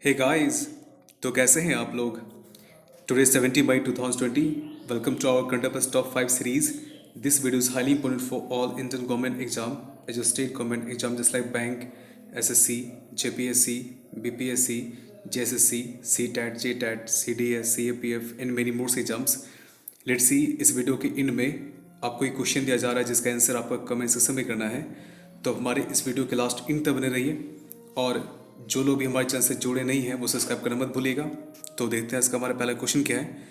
Hey guys, तो कैसे हैं आप लोग? Today 17 May 2020. Welcome to our current affairs top 5 series. This video is highly important for all Indian government exam, as a state government exam just like bank, SSC, JPSC, BPSC, JSSC, CTAT, JTAT, CDS, CAPF and many more exams. Let's see, इस video के इन में आपको एक question दिया जा रहा है जिसका आंसर आपको कमेंट सेक्शन में करना है। तो हमारे इस वीडियो के लास्ट इन तक बने रहिए और जो लोग भी हमारे चैनल से जुड़े नहीं हैं वो सब्सक्राइब करना मत भूलिएगा। तो देखते हैं इसका हमारा पहला क्वेश्चन क्या है।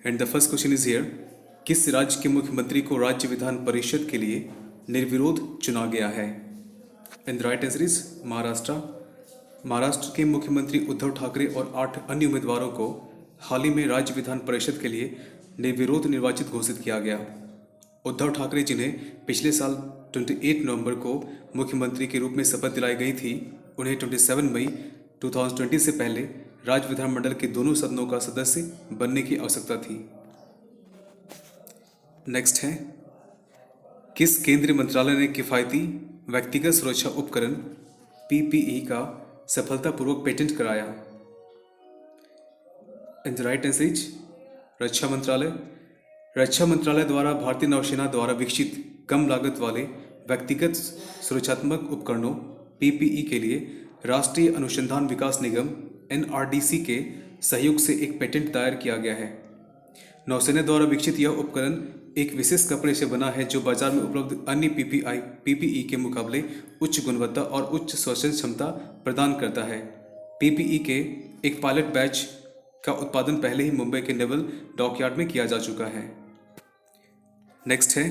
And the first question is here, किस राज्य के मुख्यमंत्री को राज्य विधान परिषद के लिए निर्विरोध चुना गया है? And the right answer is Maharashtra. Maharashtra के मुख्यमंत्री उद्धव ठाकरे और 8 अन्य उम्मीदवारों को हाल ही में राज्य विधान परिषद के लिए निर्विरोध निर्वाचित घोषित किया गया। उद्धव ठाकरे, जिन्हें पिछले साल 28 नवंबर को मुख्यमंत्री के रूप में शपथ दिलाई गई थी, उन्हें 27 मई 2020 से पहले राज्य विधानमंडल के दोनों सदनों का सदस्य बनने की आवश्यकता थी। नेक्स्ट है, किस केंद्रीय मंत्रालय ने किफ़ायती व्यक्तिगत सुरक्षा उपकरण PPE का सफलतापूर्वक पेटेंट कराया? And the right answer is रक्षा मंत्रालय। रक्षा मंत्रालय द्वारा भारतीय नौसेना द्वारा विकसित कम लागत वाले व्यक्तिगत सुरक्षात्मक उपकरणों PPE के लिए राष्ट्रीय अनुसंधान विकास निगम NRDC के सहयोग से एक पेटेंट दायर किया गया है। नौसेना द्वारा विकसित यह उपकरण एक विशेष कपड़े से बना है जो बाजार में उपलब्ध अन्य PPE के मुकाबले उच्च गुणवत्ता और उच्च शोषण क्षमता प्रदान करता है। PPE के एक पायलट बैच का उत्पादन पहले ही मुंबई के नेवल डॉकयार्ड में किया जा चुका है। नेक्स्ट है,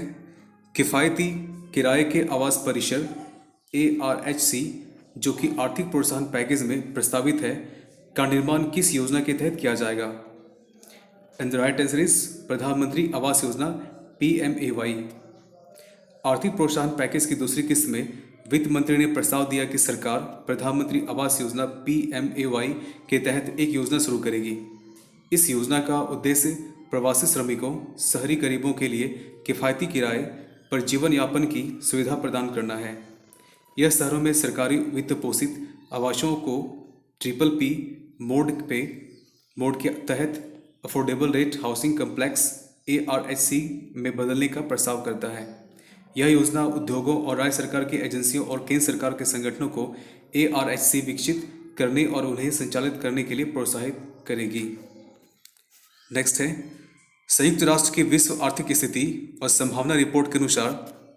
किफ़ायती किराए के आवास परिसर ARHC, जो कि आर्थिक प्रोत्साहन पैकेज में प्रस्तावित है, का निर्माण किस योजना के तहत किया जाएगा? And the right answer is प्रधानमंत्री आवास योजना PMAY। आर्थिक प्रोत्साहन पैकेज की दूसरी किस्त में वित्त मंत्री ने प्रस्ताव दिया कि सरकार प्रधानमंत्री आवास योजना PMAY के तहत एक योजना शुरू करेगी। इस योजना का उद्देश्य प्रवासी श्रमिकों, शहरी गरीबों के लिए किफ़ायती किराए पर जीवन यापन की सुविधा प्रदान करना है। यह शहरों में सरकारी वित्त पोषित आवासों को PPP मोड के तहत affordable rate housing complex ARHC में बदलने का प्रस्ताव करता है। यह योजना उद्योगों और राज्य सरकार की एजेंसियों और केंद्र सरकार के संगठनों को ARHC विकसित करने और उन्हें संचालित करने के लिए प्रोत्साहित करेगी। नेक्स्ट है, संयुक्त राष्ट्र की विश्व आर्थिक स्थिति और संभावना रिपोर्ट के अनुसार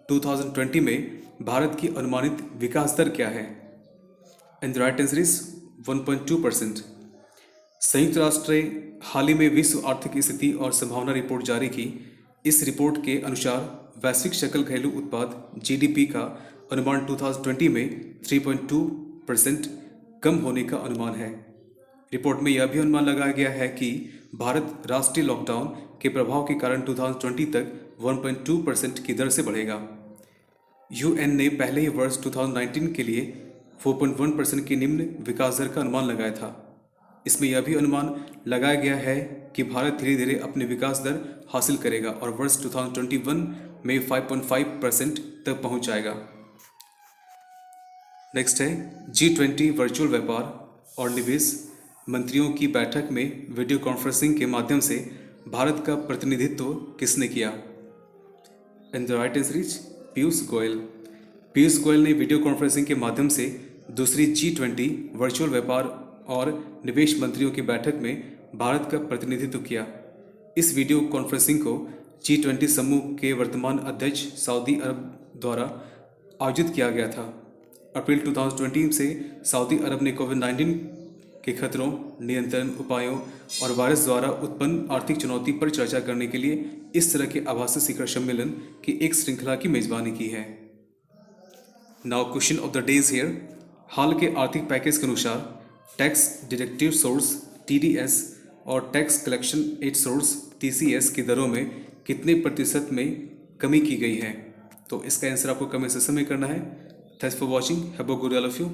2020 में भारत की अनुमानित विकास दर क्या है? And the right answer is 1.2%। संयुक्त राष्ट्र ने हाल ही में विश्व आर्थिक स्थिति और संभावना रिपोर्ट जारी की। इस रिपोर्ट के अनुसार वैश्विक सकल घरेलू उत्पाद GDP का अनुमान 2020 में 3.2% कम होने का अनुमान है। रिपोर्ट में यह भी अनुमान लगाया गया है कि भारत राष्ट्रीय लॉकडाउन के प्रभाव के कारण 2020 तक 1.2% की दर से बढ़ेगा। UN ने पहले ही वर्ष 2019 के लिए 4.1% की निम्न विकास दर का अनुमान लगाया था। इसमें यह भी अनुमान लगाया गया है कि भारत धीरे धीरे अपनी विकास दर हासिल करेगा और वर्ष 2021 में 5.5% तक पहुंच जाएगा। नेक्स्ट है, G20 वर्चुअल व्यापार और निवेश मंत्रियों की बैठक में वीडियो कॉन्फ्रेंसिंग के माध्यम से भारत का प्रतिनिधित्व किसने किया? And the right answer is Piyush Goyal. Piyush Goyal ने वीडियो कॉन्फ्रेंसिंग के माध्यम से दूसरी G20 वर्चुअल व्यापार और निवेश मंत्रियों की बैठक में भारत का प्रतिनिधित्व किया। इस वीडियो कॉन्फ्रेंसिंग को G20 समूह के वर्तमान अध्यक्ष सऊदी अरब द्वारा आयोजित किया गया था। अप्रैल 2020 से सऊदी अरब ने कोविड-19 के खतरों, नियंत्रण उपायों और वायरस द्वारा उत्पन्न आर्थिक चुनौती पर चर्चा करने के लिए इस तरह के आभासी शिखर सम्मेलन की एक श्रृंखला की मेजबानी की है। Now question of the day is here. हाल के आर्थिक पैकेज के अनुसार टैक्स डिडक्टिव सोर्स TDS और tax collection at source TCS की दरों में कितने प्रतिशत में कमी की गई है? तो इसका आंसर आपको कमेंट सेक्शन में करना है। Thanks for watching, have a good day all of you.